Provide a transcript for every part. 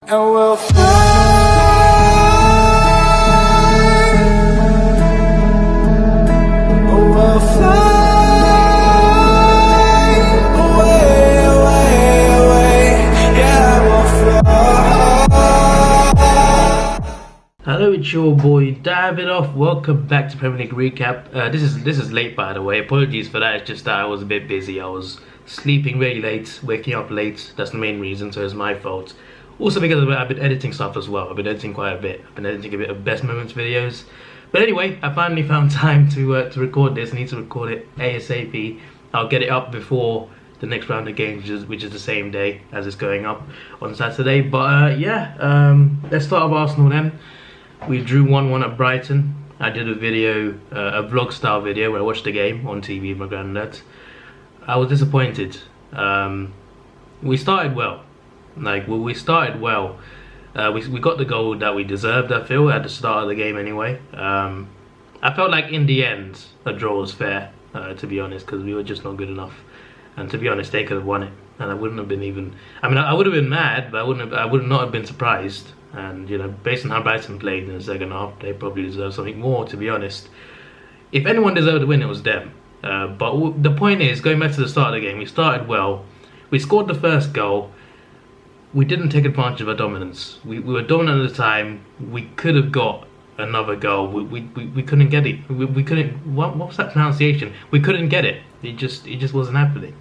And we'll fly, we'll fly away, away, away. Yeah, we'll fly. Hello, it's your boy Davidoff. Welcome back to Premier League Recap. This is late, by the way. Apologies for that. It's just that I was a bit busy. I was sleeping really late, waking up late. That's the main reason, so it's my fault. Also because I've been editing stuff as well. I've been editing quite a bit. I've been editing a bit of best moments videos. But anyway, I finally found time to record this. I need to record it ASAP. I'll get it up before the next round of games, which is the same day as it's going up on Saturday. But let's start with Arsenal then. We drew 1-1 at Brighton. I did a video, a vlog style video where I watched the game on TV with my granddad. I was disappointed. We started well. We started well. We got the goal that we deserved, I feel, at the start of the game anyway. I felt like in the end, a draw was fair, to be honest, because we were just not good enough. And to be honest, they could have won it. And I wouldn't have been even... I mean, I would have been mad, but I would not have been surprised. And, you know, based on how Brighton played in the second half, they probably deserve something more, to be honest. If anyone deserved to win, it was them. But the point is, going back to the start of the game, we started well. We scored the first goal. We didn't take advantage of our dominance. We were dominant at the time. We could have got another goal. We couldn't get it. We couldn't. What was that pronunciation? We couldn't get it. It just wasn't happening.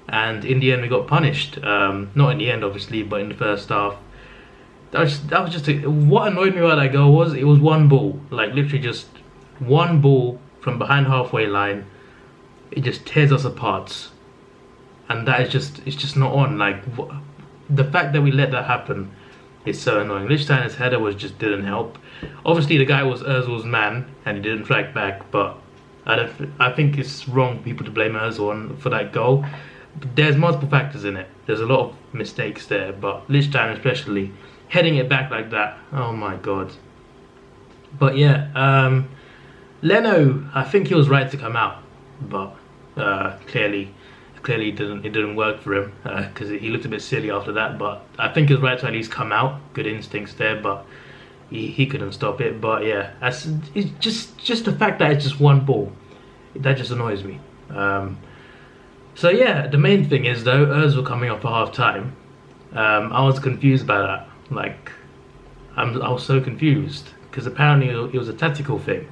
And in the end, we got punished. Not in the end, obviously, but in the first half. That was just what annoyed me about that goal was it was one ball, like literally just one ball from behind halfway line. It just tears us apart, and that is just not on. Like the fact that we let that happen is so annoying. Lichtsteiner's header just didn't help. Obviously, the guy was Ozil's man, and he didn't track back. But I think it's wrong for people to blame Ozil for that goal. There's multiple factors in it. There's a lot of mistakes there, but Lichtsteiner especially heading it back like that. Oh my god. But yeah, Leno, I think he was right to come out, but clearly it didn't work for him because he looked a bit silly after that. But I think he was right to at least come out. Good instincts there, but he couldn't stop it. But yeah, it's just the fact that it's just one ball that just annoys me. So yeah, the main thing is though, Ozil coming off for half time. I was confused by that. Like, I was so confused because apparently it was a tactical thing.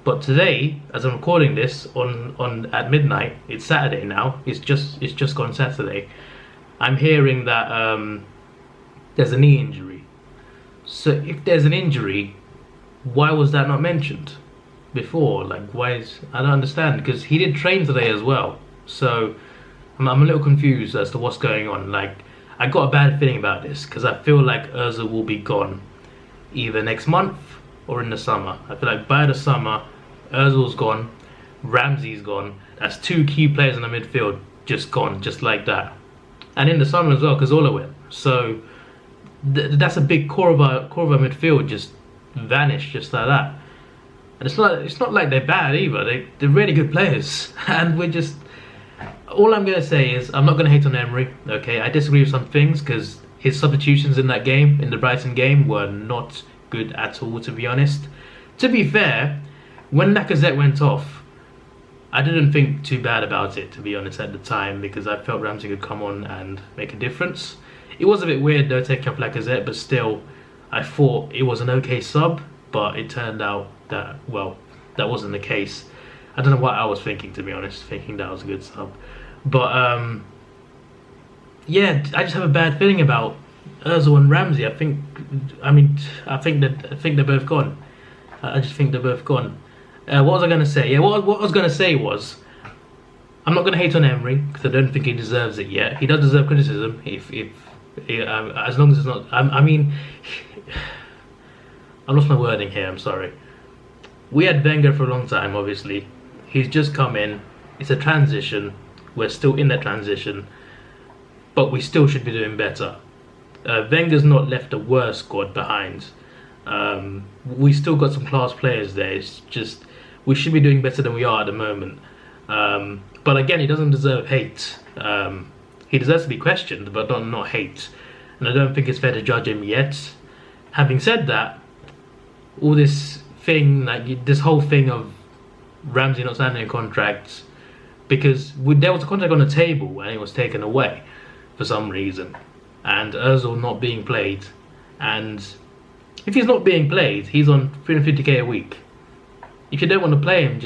But today, as I'm recording this on at midnight, it's Saturday now. It's just gone Saturday. I'm hearing that there's a knee injury. So if there's an injury, why was that not mentioned before? Like, I don't understand, because he did train today as well. So I'm a little confused as to what's going on. Like, I got a bad feeling about this because I feel like Ozil will be gone either next month or in the summer. I feel like by the summer, Ozil's gone, Ramsey's gone. That's two key players in the midfield just gone, just like that. And in the summer as well, because Ola went. So that's a big core of our midfield just vanished just like that. And it's not like they're bad either. They're really good players, and we're just. All I'm going to say is I'm not going to hate on Emery, okay? I disagree with some things because his substitutions in that game, in the Brighton game, were not good at all, to be honest. To be fair, when Lacazette went off, I didn't think too bad about it, to be honest, at the time, because I felt Ramsey could come on and make a difference. It was a bit weird, though, taking off Lacazette, but still, I thought it was an okay sub, but it turned out that, well, that wasn't the case. I don't know what I was thinking, to be honest, thinking that was a good sub. But yeah, I just have a bad feeling about Ozil and Ramsey. I think they're both gone. I just think they're both gone. What was I going to say? Yeah, what I was going to say was, I'm not going to hate on Emery because I don't think he deserves it yet. He does deserve criticism as long as it's not. I mean, I lost my wording here. I'm sorry. We had Wenger for a long time, obviously. He's just come in. It's a transition. We're still in that transition, but we still should be doing better. Wenger's not left a worse squad behind. We still got some class players there. It's just we should be doing better than we are at the moment. But again, he doesn't deserve hate. He deserves to be questioned, but not hate. and I don't think it's fair to judge him yet. Having said that, all this thing, like this whole thing of Ramsey not signing a contract, because there was a contract on the table and it was taken away for some reason, and Ozil not being played, and if he's not being played, he's on 350k a week. If you don't want to play him,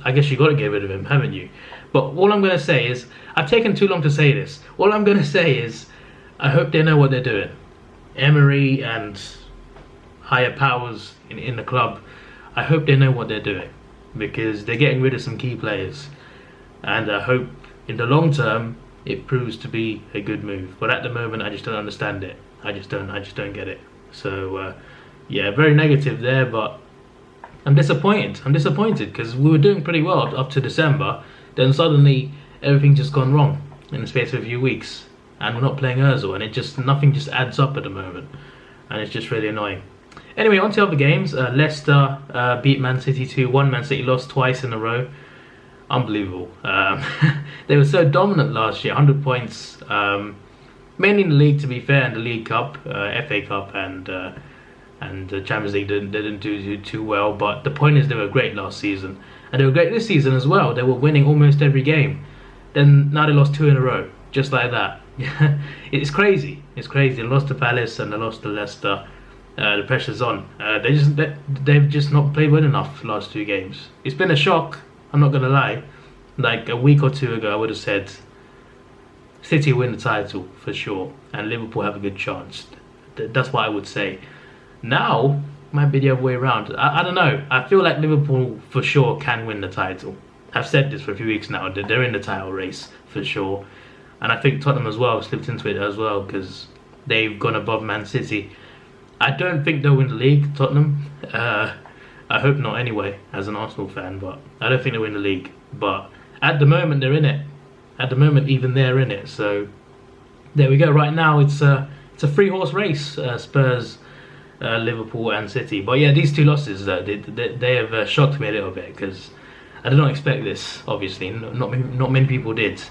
I guess you got to get rid of him, haven't you? But all I'm going to say is, I've taken too long to say this. All I'm going to say is, I hope they know what they're doing. Emery and higher powers in the club, I hope they know what they're doing, because they're getting rid of some key players, and I hope in the long term it proves to be a good move. But at the moment, I just don't understand it. I just don't get it. So yeah, very negative there, but I'm disappointed. I'm disappointed because we were doing pretty well up to December. Then suddenly everything just gone wrong in the space of a few weeks, and we're not playing Ozil, and nothing just adds up at the moment, and it's just really annoying. Anyway, on to other games. Leicester beat Man City 2-1. Man City lost twice in a row. Unbelievable. They were so dominant last year, 100 points. Mainly in the league, to be fair, and the League Cup, FA Cup, and the Champions League didn't do too well. But the point is, they were great last season, and they were great this season as well. They were winning almost every game. Then now they lost 2 in a row, just like that. It's crazy. It's crazy. They lost to Palace and they lost to Leicester. The pressure's on. They've just not played well enough the last 2 games. It's been a shock. I'm not gonna lie. Like a week or 2 ago, I would have said City win the title for sure, and Liverpool have a good chance. That's what I would say. Now might be the other way around. I don't know. I feel like Liverpool for sure can win the title. I've said this for a few weeks now. They're in the title race for sure, and I think Tottenham as well slipped into it as well, because they've gone above Man City. I don't think they'll win the league, Tottenham. I hope not anyway, as an Arsenal fan, but I don't think they'll win the league. But at the moment, they're in it. At the moment, even they're in it. So there we go. Right now, it's a 3-horse race, Spurs, Liverpool and City. But yeah, these 2 losses, they have shocked me a little bit, because I did not expect this, obviously. Not many people did.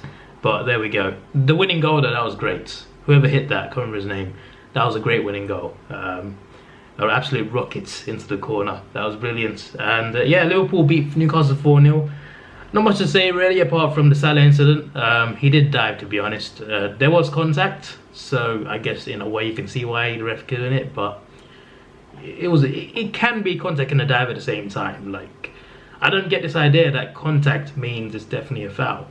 But there we go. The winning goal, though, that was great. Whoever hit that, I can't remember his name. That was a great winning goal. Absolute rockets into the corner. That was brilliant. And yeah, Liverpool beat Newcastle 4-0. Not much to say really, apart from the Salah incident. He did dive, to be honest. There was contact, so I guess in a way you can see why the ref giving it. But it can be contact and a dive at the same time. Like, I don't get this idea that contact means it's definitely a foul.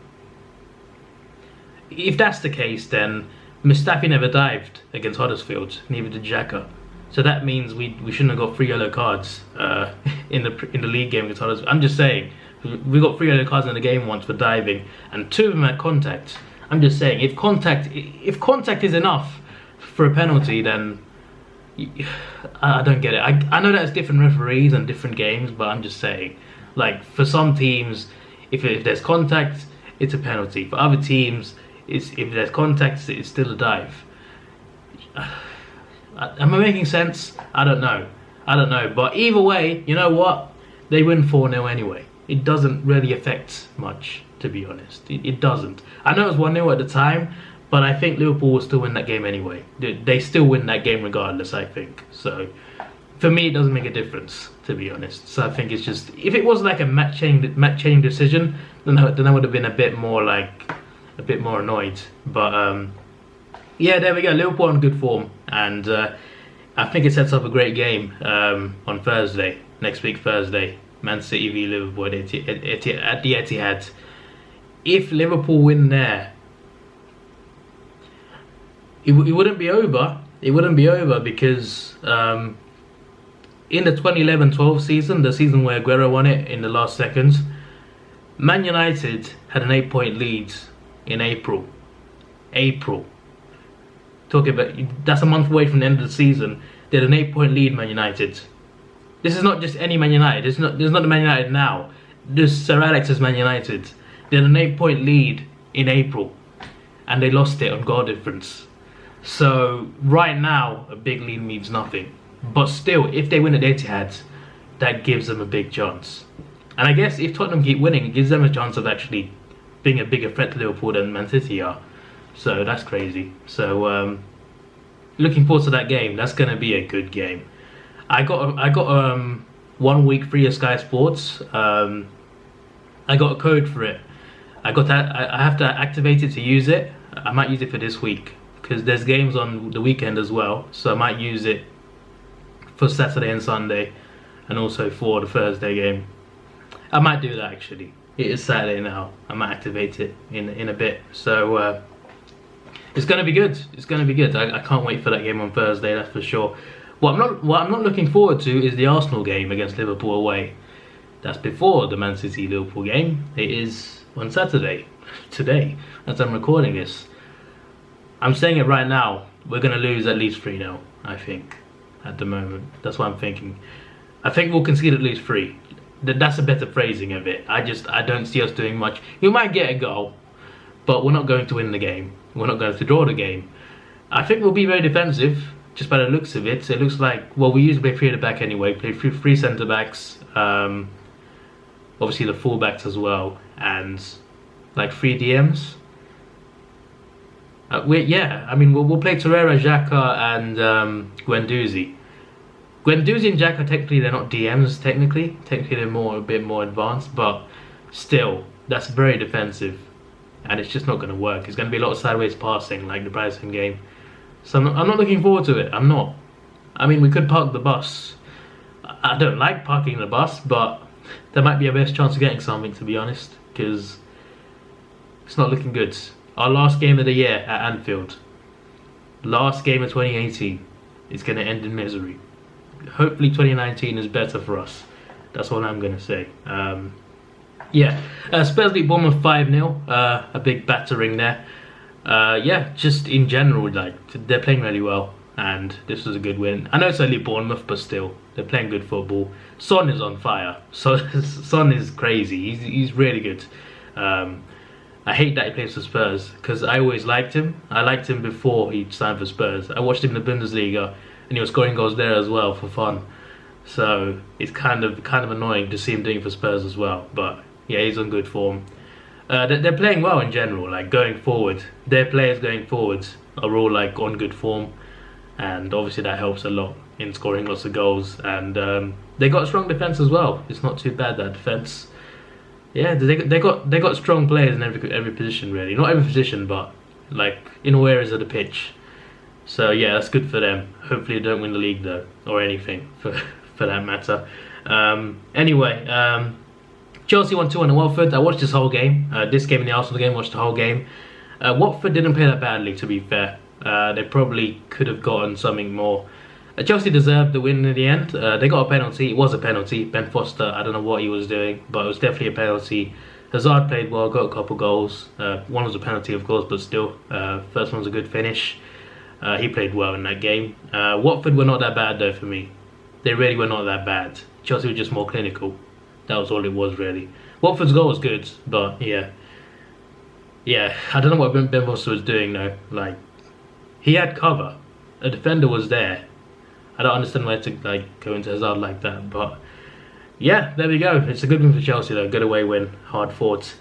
If that's the case, then Mustafi never dived against Huddersfield, neither did Xhaka. So that means we shouldn't have got 3 yellow cards in the league game against Huddersfield. I'm just saying, we got 3 yellow cards in the game once for diving, and 2 of them had contact. I'm just saying, if contact is enough for a penalty, then I don't get it. I know that's different referees and different games, but I'm just saying, like, for some teams, if there's contact, it's a penalty. For other teams, if there's contact, it's still a dive. Am I making sense? I don't know. But either way, you know what? They win 4-0 anyway. It doesn't really affect much, to be honest. It doesn't. I know it was 1-0 at the time, but I think Liverpool will still win that game anyway. They still win that game regardless, I think. So for me, it doesn't make a difference, to be honest. So I think it's just, if it was like a match-changing decision, then I would have been a bit more annoyed. But yeah, there we go. Liverpool on good form, and I think it sets up a great game on Thursday, next week Thursday. Man City v Liverpool at the Etihad. If Liverpool win there, it wouldn't be over. It wouldn't be over because in the 2011-12 season, the season where Aguero won it in the last seconds, Man United had an 8-point lead in April. Talking about, that's a month away from the end of the season. They had an 8-point lead, Man United. This is not just any Man United. There's not the Man United now. This Sir Alex's Man United. They had an 8-point lead in April, and they lost it on goal difference. So right now, a big lead means nothing. But still, if they win at Etihad, that gives them a big chance. And I guess if Tottenham keep winning, it gives them a chance of actually being a bigger threat to Liverpool than Man City are. So that's crazy. So looking forward to that game. That's gonna be a good game. I got 1 week free of Sky Sports. I got a code for it. I got that. I have to activate it to use it. I might use it for this week because there's games on the weekend as well. So I might use it for Saturday and Sunday, and also for the Thursday game. I might do that actually. It is Saturday now. I might activate it in a bit. So it's gonna be good. It's gonna be good. I can't wait for that game on Thursday. That's for sure. What I'm not looking forward to is the Arsenal game against Liverpool away. That's before the Man City Liverpool game. It is on Saturday, today, as I'm recording this. I'm saying it right now. We're gonna lose at least 3-0. I think at the moment. That's what I'm thinking. I think we'll concede at least 3. That's a better phrasing of it. I don't see us doing much. We might get a goal, but we're not going to win the game. We're not going to draw the game. I think we'll be very defensive. Just by the looks of it, it looks like, well, we usually play 3 at the back anyway, play three centre backs, obviously the full backs as well, and like 3 DMs. Yeah, I mean, we'll play Torreira, Xhaka, and Guendouzi. Guendouzi and Xhaka, technically, they're not DMs, technically. Technically, they're a bit more advanced, but still, that's very defensive, and it's just not going to work. It's going to be a lot of sideways passing, like the Brighton game. So I'm not looking forward to it. I'm not. I mean, we could park the bus. I don't like parking the bus, but there might be a best chance of getting something, to be honest, because it's not looking good. Our last game of the year at Anfield, last game of 2018, is going to end in misery. Hopefully 2019 is better for us. That's all I'm going to say. Yeah, Spurs beat Bournemouth 5-0. A big battering there. Yeah, just in general, like, they're playing really well, and this was a good win. I know it's only Bournemouth, but still, they're playing good football. Son is on fire. So Son is crazy. He's really good. I hate that he plays for Spurs because I always liked him. I liked him before he signed for Spurs. I watched him in the Bundesliga, and he was scoring goals there as well for fun. So it's kind of annoying to see him doing it for Spurs as well. But yeah, he's on good form. They're playing well in general, like going forward. Their players going forward are all like on good form, and obviously that helps a lot in scoring lots of goals. And they got a strong defense as well. It's not too bad, that defense. Yeah, they got strong players in every position really. Not every position, but like in all areas of the pitch. So yeah, that's good for them. Hopefully they don't win the league though, or anything for that matter. Anyway. Chelsea won 2-1 at Watford. I watched this whole game. This game and the Arsenal game, watched the whole game. Watford didn't play that badly, to be fair. They probably could have gotten something more. Chelsea deserved the win in the end. They got a penalty. It was a penalty. Ben Foster, I don't know what he was doing, but it was definitely a penalty. Hazard played well, got a couple goals. One was a penalty, of course, but still. First one was a good finish. He played well in that game. Watford were not that bad, though, for me. They really were not that bad. Chelsea were just more clinical. That was all it was, really. Watford's goal was good, but yeah. Yeah, I don't know what Ben Foster was doing, though. Like, he had cover. A defender was there. I don't understand why to like go into Hazard like that, but yeah, there we go. It's a good win for Chelsea, though. Good away win, hard fought.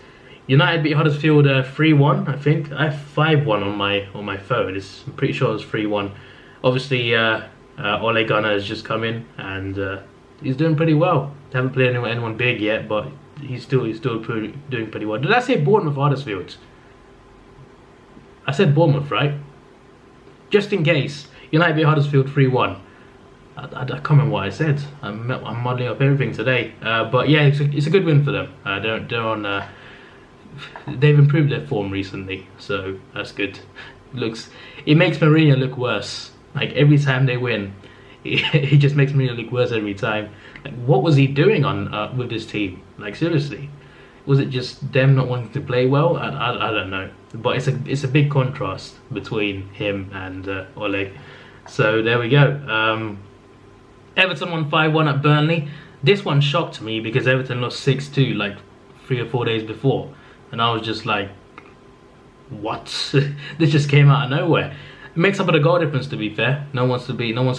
United beat Huddersfield 3-1, I think. I have 5-1 on my phone. I'm pretty sure it was 3-1. Obviously, Ole Gunnar has just come in, and he's doing pretty well. Haven't played anyone big yet, but he's still doing pretty well. Did I say Bournemouth or Huddersfield? I said Bournemouth, right? Just in case. United beat Huddersfield 3-1. I can't remember what I said. I'm modelling up everything today. But yeah, it's a good win for them. They've improved their form recently, so that's good. It makes Mourinho look worse. Like every time they win, he just makes Mourinho look worse every time. Like, what was he doing with this team? Like, seriously, was it just them not wanting to play well? I don't know. But it's a big contrast between him and Ole. So there we go. Everton won 5-1 at Burnley. This one shocked me because Everton lost 6-2 like 3 or 4 days before, and I was just like, what? This just came out of nowhere. It makes up for the goal difference, to be fair. No one wants to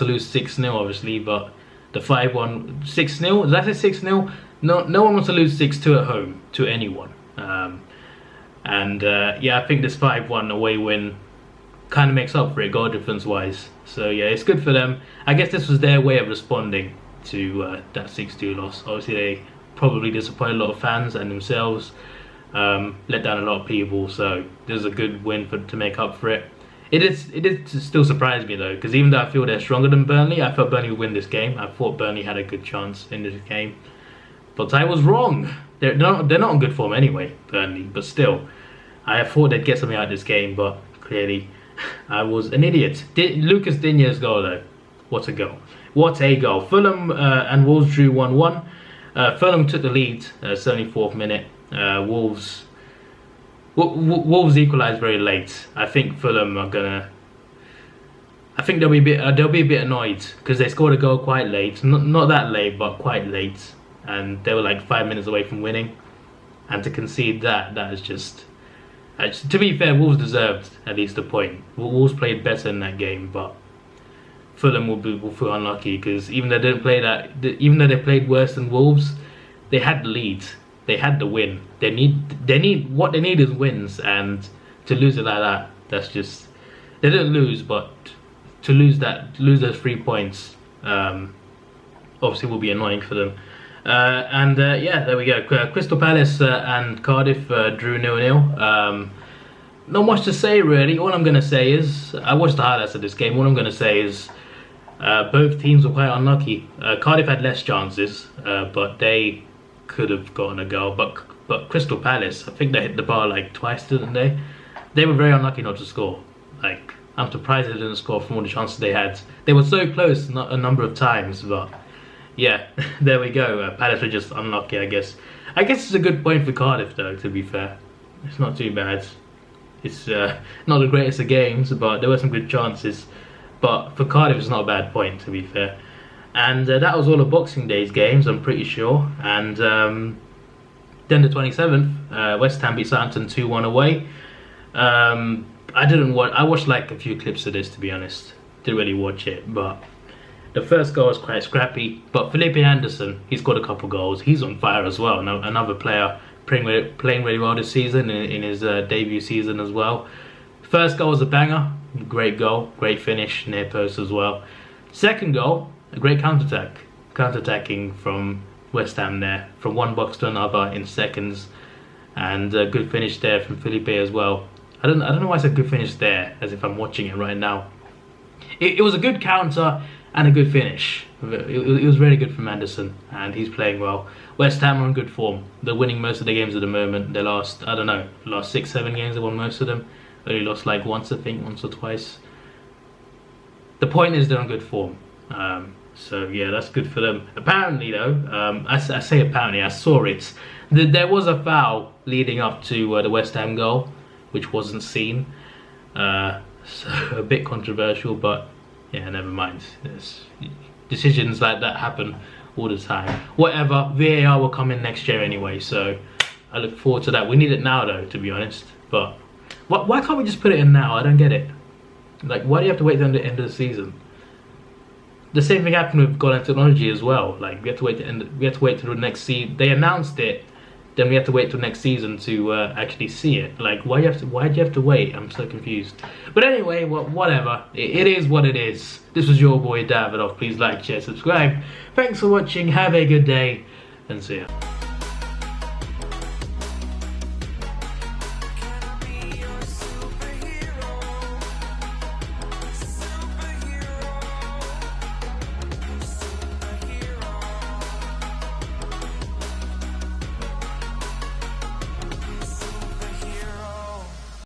lose 6-0, obviously, but the 5-1, 6-0. Did I say 6-0? No one wants to lose 6-2 at home to anyone. Yeah, I think this 5-1 away win kind of makes up for it goal difference wise. So yeah, it's good for them. I guess this was their way of responding to that 6-2 loss. Obviously they probably disappointed a lot of fans and themselves, let down a lot of people, so this is a good win to make up for it. It did still surprise me though, because even though I feel they're stronger than Burnley, I felt Burnley would win this game. I thought Burnley had a good chance in this game, but I was wrong. They're not in good form anyway, Burnley, but still, I thought they'd get something out of this game, but clearly I was an idiot. Lucas Digne's goal though, what a goal. What a goal. Fulham and Wolves drew 1-1. Fulham took the lead, 74th minute. Wolves equalised very late. I think Fulham are gonna. I think they'll be a bit annoyed because they scored a goal quite late. Not that late, but quite late, and they were like 5 minutes away from winning. And to concede that is just. To be fair, Wolves deserved at least a point. Wolves played better in that game, but Fulham will feel unlucky because even though they played worse than Wolves, they had the lead. They had the win. They need what they need is wins, and to lose it like that, that's just, they didn't lose, but to lose those 3 points, obviously will be annoying for them. Yeah, there we go. Crystal Palace and Cardiff drew 0-0. Not much to say really. All I'm gonna say is I watched the highlights of this game. All I'm gonna say is both teams were quite unlucky. Cardiff had less chances, but they could have gotten a goal. But Crystal Palace, I think they hit the bar like twice, didn't they? They were very unlucky not to score. Like, I'm surprised they didn't score from all the chances they had. They were so close a number of times, but yeah, there we go. Palace were just unlucky, I guess. I guess it's a good point for Cardiff though, to be fair. It's not too bad. It's not the greatest of games, but there were some good chances. But for Cardiff, it's not a bad point, to be fair. And that was all of Boxing Day's games, I'm pretty sure. And then the 27th, West Ham beat Southampton 2-1 away. I watched like a few clips of this, to be honest. Didn't really watch it, but the first goal was quite scrappy. But Felipe Anderson, he's got a couple goals. He's on fire as well. Another player playing really well this season, in his debut season as well. First goal was a banger. Great goal. Great finish. Near post as well. Second goal, a great counter-attack. Counter-attacking from West Ham there. From one box to another in seconds. And a good finish there from Felipe as well. I don't know why it's a good finish there, as if I'm watching it right now. It was a good counter and a good finish. It was very good from Anderson, and he's playing well. West Ham are in good form. They're winning most of the games at the moment. They last 6-7 games, they won most of them. They only lost like once, I think, once or twice. The point is they're in good form. So yeah, that's good for them. Apparently though, I say apparently, I saw it. There was a foul leading up to the West Ham goal, which wasn't seen. So a bit controversial, but yeah, never mind. Decisions like that happen all the time. Whatever, VAR will come in next year anyway, so I look forward to that. We need it now though, to be honest. But why can't we just put it in now? I don't get it. Like, why do you have to wait till the end of the season? The same thing happened with goal and technology as well. Like, we have to wait till the next season. They announced it, then we have to wait till next season to actually see it. Like, why do you have to wait? I'm so confused. But anyway, whatever. It is what it is. This was your boy Davidoff. Please like, share, subscribe. Thanks for watching. Have a good day, and see ya.